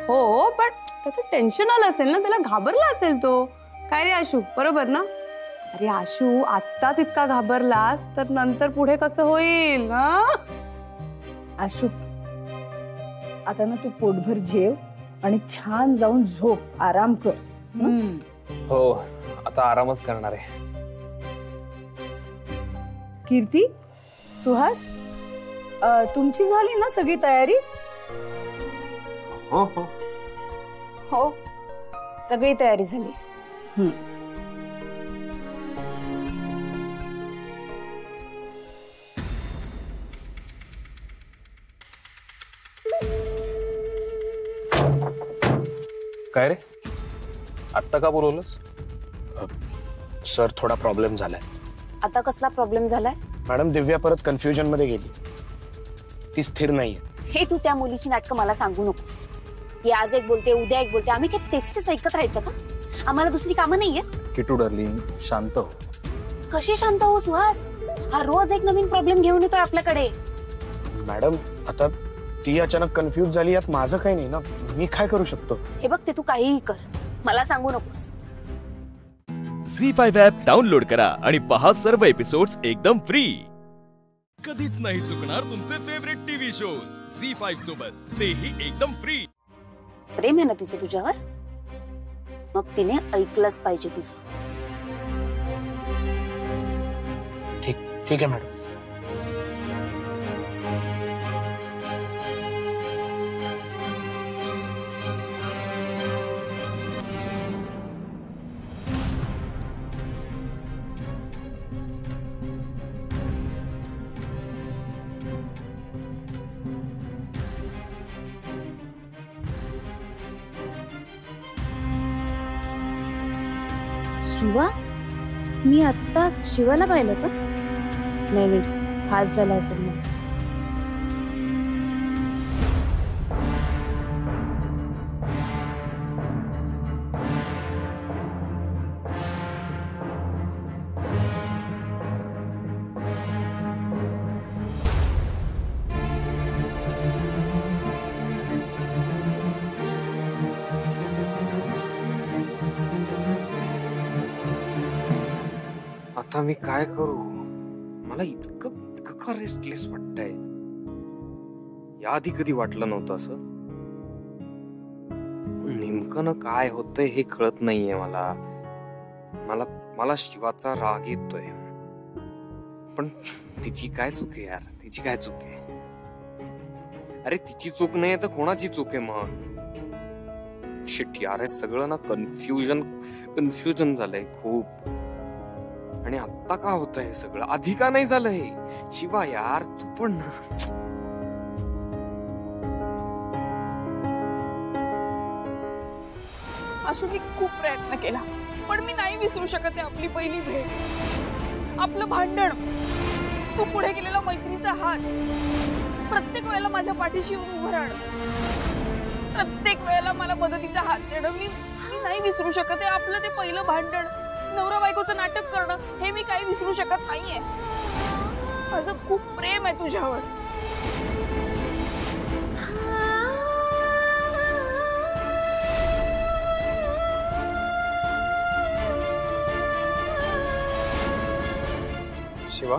हो, पण त्याचं टेन्शन आलं असेल ना, त्याला घाबरला असेल तो. काय रे आशू, बरोबर ना? अरे आशू, आत्ताच इतका घाबरलास तर नंतर पुढे कसं होईल? आशू, आता ना तू पोटभर जेव आणि छान जाऊन झोप, आराम कर. हो, आता आरामच करणार आहे. कीर्ती, सुहास, तुमची झाली ना सगळी तयारी? हो हो हो, सगळी तयारी झाली. काय रे, आत्ता का बोलवलंस? सर, थोडा प्रॉब्लेम झालाय. आता कसला प्रॉब्लेम झालाय? मॅडम, दिव्या परत कन्फ्युजन मध्ये गेली. ती स्थिर नाहीये. हे तू त्या मुलीची नाटकं मला सांगू नकोस. ती आज एक बोलते, उद्या एक बोलते. आम्ही काय तेच ऐकत राहायचं का? आम्हाला दुसरी कामं नाहीयेत? किटू डार्लिंग, शांत हो. कशी शांत हो सुहास? हा रोज एक नवीन प्रॉब्लेम घेऊन येतोय आपल्याकडे. मॅडम, आता ती अचानक कन्फ्युज झाली, यात माझं काही नाही ना. मी काय करू शकतो? हे बघ, ते तू काहीही कर, मला सांगू नकोस. झी5 ॲप डाउनलोड करा आणि पहा सर्व एपिसोड्स एकदम फ्री. कधीच नाही चुकणार तुमचे फेवरेट टीव्ही शोज झी5 सोबत, तेही एकदम फ्री. प्रेम आहे ना तिचं तुझ्यावर, मग तिने ऐकलंच पाहिजे तुझं. ठीक आहे मॅडम. शिवा, मी आता शिवाला पाहिलं का? नाही, खास झाला असेल मग. आता मी काय करू? मला इतकं का रेस्टलेस वाटतंय? याआधी कधी वाटलं नव्हतं असं. नेमकं काय होतंय हे कळत नाहीये मला. मला मला शिवाचा राग येतोय, पण तिची काय चूक आहे यार? तिची काय चूक आहे? अरे तिची चूक नाही तर कोणाची चूक आहे मग? शिट यार, हे सगळं ना कन्फ्युजन झालंय खूप. आणि आता का होतंय हे सगळं? आधी का नाही झालं हे? शिवा यार तू पण आशू, मी खूप प्रयत्न केला पण मी नाही विसरू शकत आपली पहिली भेट, आपलं भांडण, तू पुढे गेलेला मैत्रीचा हात, प्रत्येक वेळेला माझ्या पाठीशी येऊन उभं राहणं, प्रत्येक वेळेला मला मदतीचा हात देणं. मी नाही विसरू शकत आहे आपलं ते पहिलं भांडण, नवरा बायकोचं नाटक करणं, हे मी काही विसरू शकत नाहीये. माझं खूप प्रेम आहे तुझ्यावर. शिवा,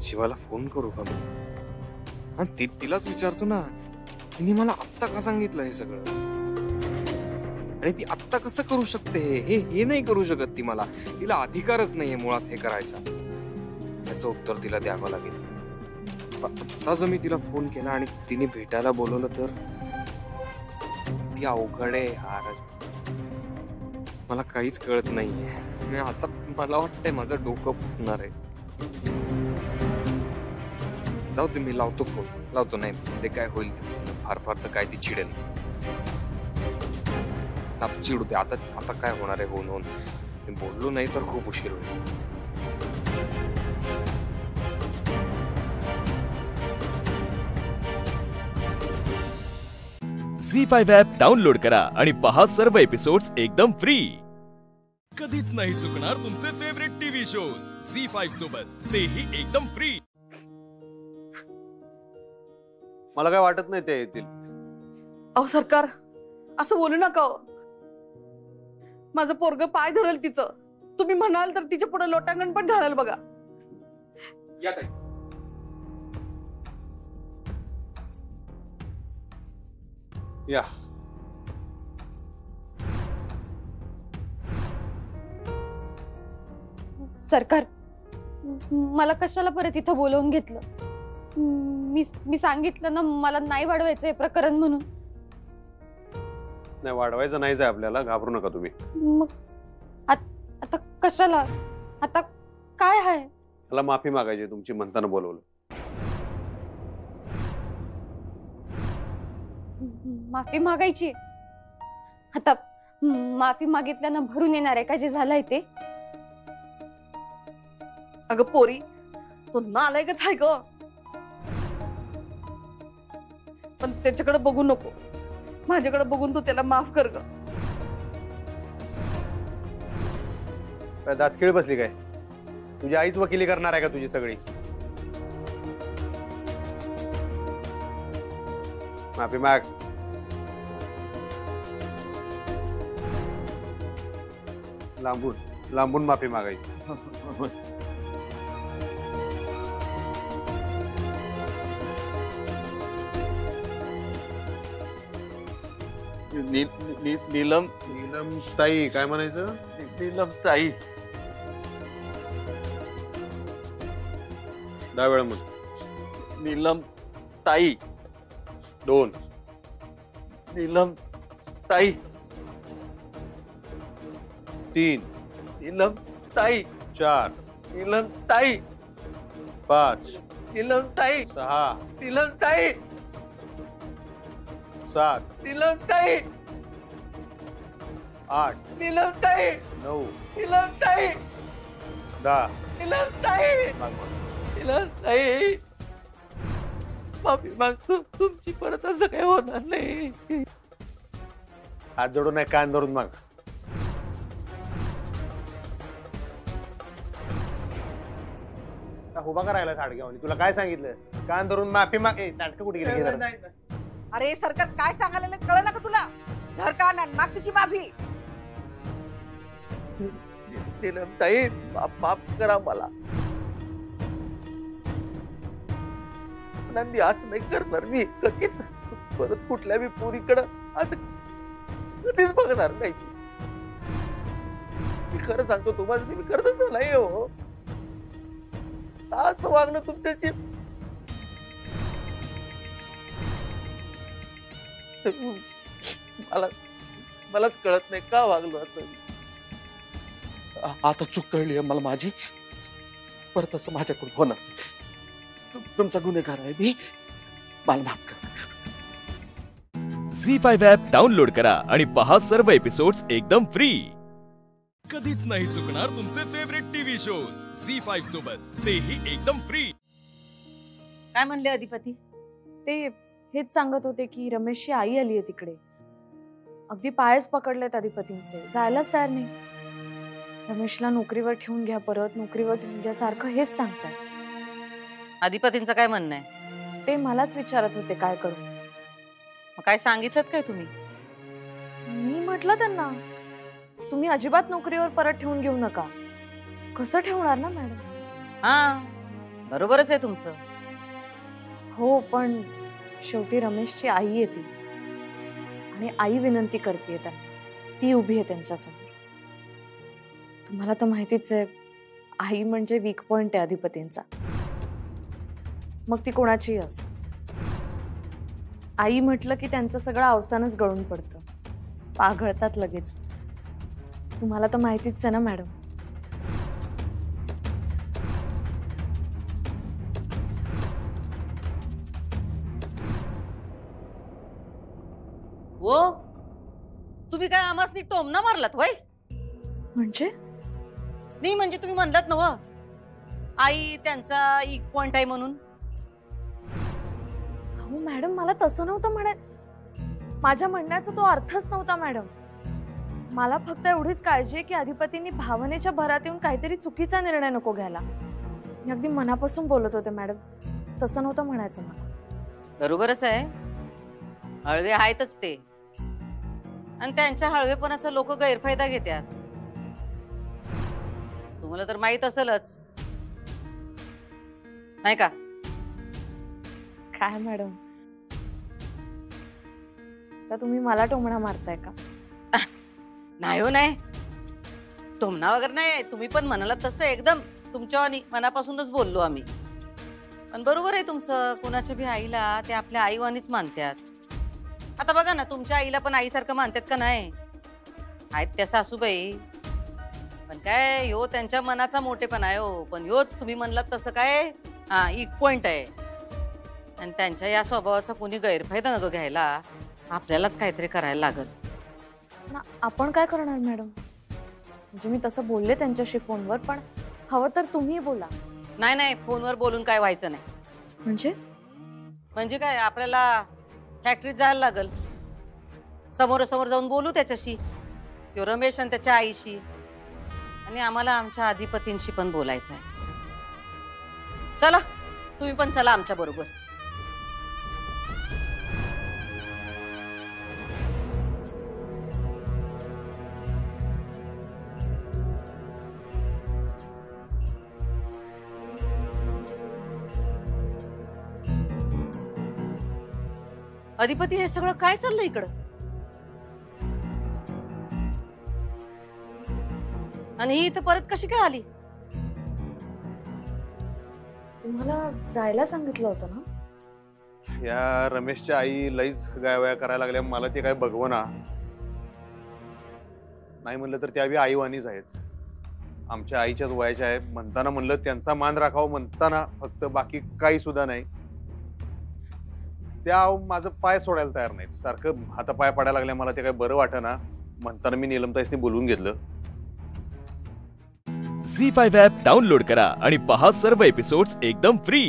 शिवाला फोन करू का मी? हा, तिलाच विचारतो ना. तिने मला आत्ता का सांगितलं हे सगळं? आणि ती आत्ता कसं करू शकते हे नाही करू शकत ती. मला तिला अधिकारच नाहीये मुळात हे करायचा. याचं उत्तर तिला द्यावं लागेल. आता जर मी तिला फोन केला आणि तिने भेटायला बोलवलं तर ती अवघड आहे यार. मला काहीच कळत नाहीये. आता मला वाटतंय माझं डोकं फुटणार आहे. जाऊ दे, मी लावतो फोन. लावतो, नाही ते काय होईल फार फार तर काय ती चिडेल. चिडू दे. आता काय होणार आहे? होऊन मी बोललो नाही तर खूप उशीर होईल. झी5 ॲप डाउनलोड करा आणि पहा सर्व एपिसोड्स एकदम फ्री. कधीच नाही चुकणार तुमचे फेवरेट टीव्ही शोज झी5 सोबत, तेही एकदम फ्री. मला काय वाटत नाही ते येतील. अहो सरकार, असं बोलू नका. माझं पोरग पाय धरेल तिचं. तुम्ही म्हणाल तर तिच्या पुढे लोटांगण पण घालेल बघा. या सरकार, मला कशाला परत इथं बोलवून घेतलं? मी सांगितलं ना मला नाही वाढवायचं हे प्रकरण म्हणून. नाही वाढवायचं नाहीच आहे आपल्याला, घाबरू नका तुम्ही. मग आता कशाला? आता काय आहे? मला माफी मागायची तुमची म्हणताना बोलवलं. माफी मागायची? आता माफी मागितल्यानं भरून येणार आहे का जे झालंय ते? अगं पोरी, तो नालायकच आहे ग. पण त्याच्याकडे बघू नको, माझ्याकडे बघून तू त्याला माफ कर ग. काय दातखिळ बसली काय? तुझी आईच वकिली करणार आहे का तुझी सगळी? माफी माग. लांबून लांबून माफी मागायची. नीलम ताई काय म्हणायचं? नीलम ताई. 10 वेळा म्हण. नीलम ताई. 2. नीलम ताई. 3. नीलम ताई. 4. नीलम ताई. 5. नीलम ताई. 6. नीलम ताई. 7. नीलम ताई. 8. नीलम ताई. 9. नीलम ताई. 10. नीलम ताई. नीलम ताई. माफी मागतो तुमची, परत असं काही होणार नाही. हात जोडून नाही, कान धरून माग. उभा करायला साडग्यावर तुला काय सांगितलं कान धरून माफी माग ताटकं कुठे गेली जरा? अरे सरकार काय सांगायला कळलं ना का तुला? धर कान आणि माग तिची माफी. ताई माफ करा मला. नंदी असं नाही करणार मी कधीच. परत कुठल्या बी पोरीकडं असं कधीच बघणार नाही. मी खरं सांगतो तुम्हाला मी करतच नाही हो. असं वागणं तुमच्याची मलाच कळत नाही का वागलो असं. आता चूक कळली मला माझी. परत असं माझ्याकडून होणार. तुमचा गुन्हेगार आहे मी. मला माफ करा. झी5 ॲप डाउनलोड करा आणि पहा सर्व एपिसोड्स एकदम फ्री. कधीच नाही चुकणार तुमचे फेवरेट टीव्ही शोज झी5 सोबत, तेही एकदम फ्री. काय म्हणले अधिपती? ते हेच सांगत होते की रमेशची आई आली आहे तिकडे. अगदी पायच पकडलेत अधिपतींचे, जायलाच तयार नाही. रमेशला नोकरीवर ठेवून घ्या, परत नोकरीवर ठेवून घ्या, सारखं हेच सांगताय. अधिपतींचं काय म्हणणं आहे? ते मलाच विचारत होते काय करू. मग काय सांगितलं काय तुम्ही? मी म्हटलं त्यांना तुम्ही अजिबात नोकरीवर परत ठेवून घेऊ नका. कसं ठेवणार ना मॅडम? हा बरोबरच आहे तुमचं. हो पण शेवटी रमेशची आई येते आणि आई विनंती करते त्यांना. ती उभी आहे त्यांच्यासमोर. तुम्हाला तर माहितीच आहे आई म्हणजे वीक पॉइंट आहे अधिपतींचा. मग ती कोणाचीही असो. आई म्हटलं की त्यांचं सगळं अवसानच गळून पडतं. पाघळतात लगेच. तुम्हाला तर माहितीच आहे ना मॅडम. हो तुम्ही काय आमासनी टोमना मारलात वय? म्हणजे नाही म्हणजे तुम्ही म्हणलात ना व आई त्यांचा एक पॉइंट आहे म्हणून. हो मॅडम मला तसं नव्हतं म्हणत. माझ्या म्हणण्याचा तो अर्थच नव्हता मॅडम. मला फक्त एवढीच काळजी आहे की अधिपतींनी भावनेच्या भरात येऊन काहीतरी चुकीचा निर्णय नको घ्यायला. मी अगदी मनापासून बोलत होते मॅडम. तसं नव्हतं म्हणायचं मला. बरोबरच आहे. हळवे आहेतच ते आणि त्यांच्या हळवेपणाचा लोक गैरफायदा घेतात. तुम्हाला तर माहित असेलच नाही का? काय मॅडम तर तुम्ही मला टोमणा मारताय का? नाही हो नाही. टोमणा वगैरे नाही. तुम्ही पण म्हणाला तसं एकदम तुमच्या मनापासूनच बोललो आम्ही. पण बरोबर आहे तुमचं. कुणाच्या बी आईला ते आपल्या आईवानीच मानतात. आता बघा ना तुमच्या आईला पण आईसारखं मानतात का नाही? आहेत त्या सासूबाई. पण काय ह्यो त्यांच्या मनाचा मोठेपणा आहे हो. पण ह्योच तुम्ही म्हणलात तसं काय हा एक पॉइंट आहे. आणि त्यांच्या या स्वभावाचा कोणी गैरफायदा नको घ्यायला. आपल्यालाच काहीतरी करायला लागल. आपण काय करणार मॅडम? म्हणजे मी तसं बोलले त्यांच्याशी फोनवर. पण हवं तर तुम्ही बोला. नाही नाही फोनवर बोलून काय व्हायचं नाही. म्हणजे काय आपल्याला फॅक्टरीत जायला लागल. समोरासमोर जाऊन बोलू त्याच्याशी, तो रमेश आणि त्याच्या आईशी. आणि आम्हाला आमच्या अधिपतींशी पण बोलायचं आहे. चला तुम्ही पण चला आमच्या बरोबर. अधिपती हे सगळं काय चाललंय इकडं? आणि ही इथं परत कशी काय आली? तुम्हाला जायला सांगितलं होतं ना? या रमेशच्या आई लईच गायवाया करायला लागल्या. मला ते काय बघवना. नाही म्हणलं तर त्या बी आईवानीच आहेत. आमच्या आईच्याच वयाच्या आहे म्हणताना म्हणलं त्यांचा मान राखावं म्हणताना फक्त, बाकी काही सुद्धा नाही. त्या माझं पाय सोडायला तयार नाहीत. सारखं हातापाय पडायला लागल्या. मला ते काय बरं वाटेना म्हणताना मी नीलमताईसनी बोलवून घेतलं. झी5 ॲप डाउनलोड करा आणि पहा सर्व एपिसोड्स एकदम फ्री.